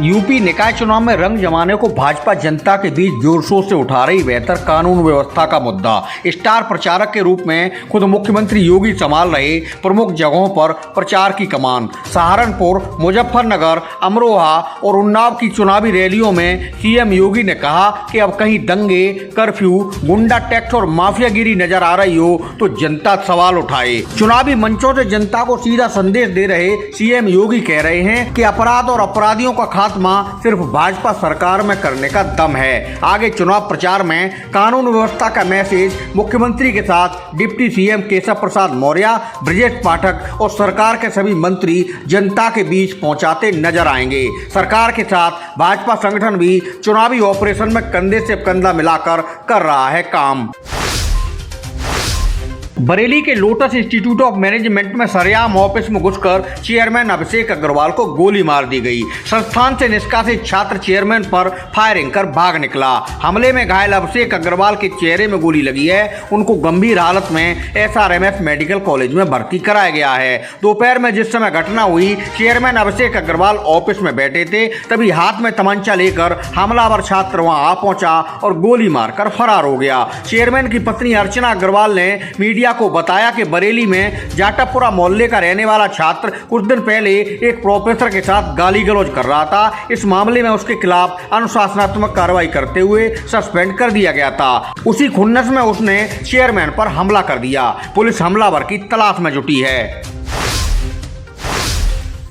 UP निकाय चुनाव में रंग जमाने को भाजपा जनता के बीच जोर शोर से उठा रही बेहतर कानून व्यवस्था का मुद्दा। स्टार प्रचारक के रूप में खुद मुख्यमंत्री योगी संभाल रहे प्रमुख जगहों पर प्रचार की कमान। सहारनपुर, मुजफ्फरनगर, अमरोहा और उन्नाव की चुनावी रैलियों में सीएम योगी ने कहा कि अब कहीं दंगे, कर्फ्यू, गुंडा टैक्स और माफियागिरी नजर आ रही हो तो जनता सवाल उठाए। चुनावी मंचों से जनता को सीधा संदेश दे रहे सीएम योगी कह रहे हैं कि अपराध और अपराधियों का खात्मा सिर्फ भाजपा सरकार में करने का दम है। आगे चुनाव प्रचार में कानून व्यवस्था का मैसेज मुख्यमंत्री के साथ डिप्टी सीएम केशव प्रसाद मौर्य, ब्रजेश पाठक और सरकार के सभी मंत्री जनता के बीच पहुंचाते नजर आएंगे। सरकार के साथ भाजपा संगठन भी चुनावी ऑपरेशन में कंधे से कंधा मिलाकर कर रहा है काम। बरेली के लोटस इंस्टीट्यूट ऑफ मैनेजमेंट में सरेआम ऑफिस में घुसकर चेयरमैन अभिषेक अग्रवाल को गोली मार दी गई। संस्थान से निष्कासित छात्र चेयरमैन पर फायरिंग कर भाग निकला। हमले में घायल अभिषेक अग्रवाल के चेहरे में गोली लगी है। उनको गंभीर हालत में एसआरएमएस मेडिकल कॉलेज में भर्ती कराया गया है। दोपहर में जिस समय घटना हुई, चेयरमैन अभिषेक अग्रवाल ऑफिस में बैठे थे, तभी हाथ में तमंचा लेकर हमलावर छात्र वहां आ पहुंचा और गोली मारकर फरार हो गया। चेयरमैन की पत्नी अर्चना अग्रवाल ने मीडिया को बताया कि बरेली में जाटापुरा मोहल्ले का रहने वाला छात्र कुछ दिन पहले एक प्रोफेसर के साथ गाली गलौज कर रहा था। इस मामले में उसके खिलाफ अनुशासनात्मक कार्रवाई करते हुए सस्पेंड कर दिया गया था। उसी खुन्नस में उसने चेयरमैन पर हमला कर दिया। पुलिस हमलावर की तलाश में जुटी है।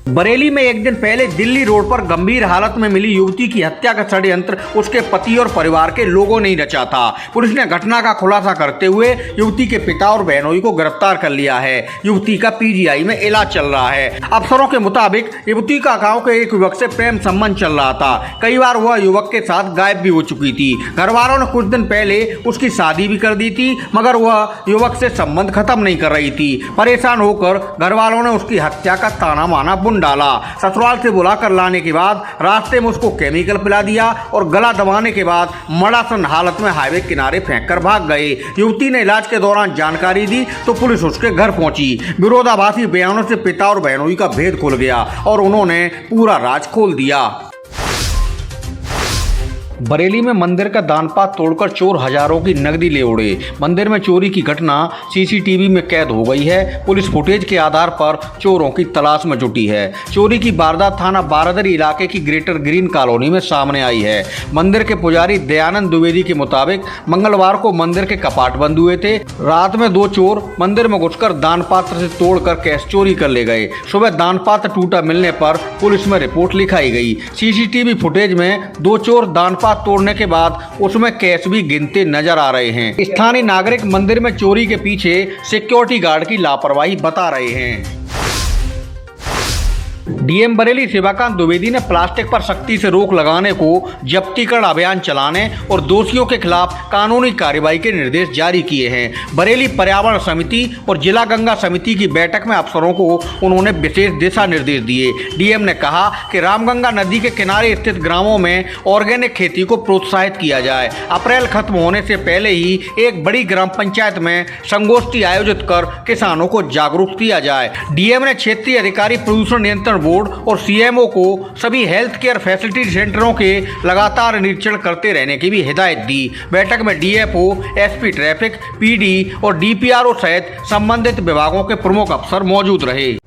बरेली में एक दिन पहले दिल्ली रोड पर गंभीर हालत में मिली युवती की हत्या का षड्यंत्र उसके पति और परिवार के लोगों ने ही रचा था। पुलिस ने घटना का खुलासा करते हुए युवती के पिता और बहनोई को गिरफ्तार कर लिया है। युवती का पीजीआई में इलाज चल रहा है। अफसरों के मुताबिक युवती का गांव के एक युवक से प्रेम संबंध चल रहा था। कई बार वह युवक के साथ गायब भी हो चुकी थी। घर वालों ने कुछ दिन पहले उसकी शादी भी कर दी थी, मगर वह युवक से संबंध खत्म नहीं कर रही थी। परेशान होकर घर वालों ने उसकी हत्या का ताना माना डाला। ससुराल से बुलाकर लाने के बाद रास्ते में उसको केमिकल पिला दिया और गला दबाने के बाद मड़ासन हालत में हाईवे किनारे फेंककर भाग गए। युवती ने इलाज के दौरान जानकारी दी तो पुलिस उसके घर पहुंची। विरोधाभासी बयानों से पिता और बहनोई का भेद खुल गया और उन्होंने पूरा राज खोल दिया। बरेली में मंदिर का दानपात्र तोड़कर चोर हजारों की नकदी ले उड़े। मंदिर में चोरी की घटना सीसीटीवी में कैद हो गई है। पुलिस फुटेज के आधार पर चोरों की तलाश में जुटी है। चोरी की वारदात थाना बारादरी इलाके की ग्रेटर ग्रीन कॉलोनी में सामने आई है। मंदिर के पुजारी दयानंद द्विवेदी के मुताबिक मंगलवार को मंदिर के कपाट बंद हुए थे। रात में दो चोर मंदिर में घुसकर दानपात्र से तोड़कर कैश चोरी कर ले गए। सुबह दानपात्र टूटा मिलने पर पुलिस में रिपोर्ट लिखाई गई। सीसीटीवी फुटेज में दो चोर दानपात्र तोड़ने के बाद उसमें कैश भी गिनते नजर आ रहे हैं। स्थानीय नागरिक मंदिर में चोरी के पीछे सिक्योरिटी गार्ड की लापरवाही बता रहे हैं। डीएम बरेली शिवाकांत द्विवेदी ने प्लास्टिक पर सख्ती से रोक लगाने को जब्तीकरण अभियान चलाने और दोषियों के खिलाफ कानूनी कार्रवाई के निर्देश जारी किए हैं। बरेली पर्यावरण समिति और जिला गंगा समिति की बैठक में अफसरों को उन्होंने विशेष दिशा निर्देश दिए। डीएम ने कहा कि रामगंगा नदी के किनारे स्थित ग्रामों में ऑर्गेनिक खेती को प्रोत्साहित किया जाए। अप्रैल खत्म होने से पहले ही एक बड़ी ग्राम पंचायत में संगोष्ठी आयोजित कर किसानों को जागरूक किया जाए। डीएम ने क्षेत्रीय अधिकारी, प्रदूषण नियंत्रण बोर्ड और सीएमओ को सभी हेल्थ केयर फैसिलिटी सेंटरों के लगातार निरीक्षण करते रहने की भी हिदायत दी। बैठक में डीएफओ, एसपी ट्रैफिक, पीडी और डीपीआरओ सहित संबंधित विभागों के प्रमुख अफसर मौजूद रहे।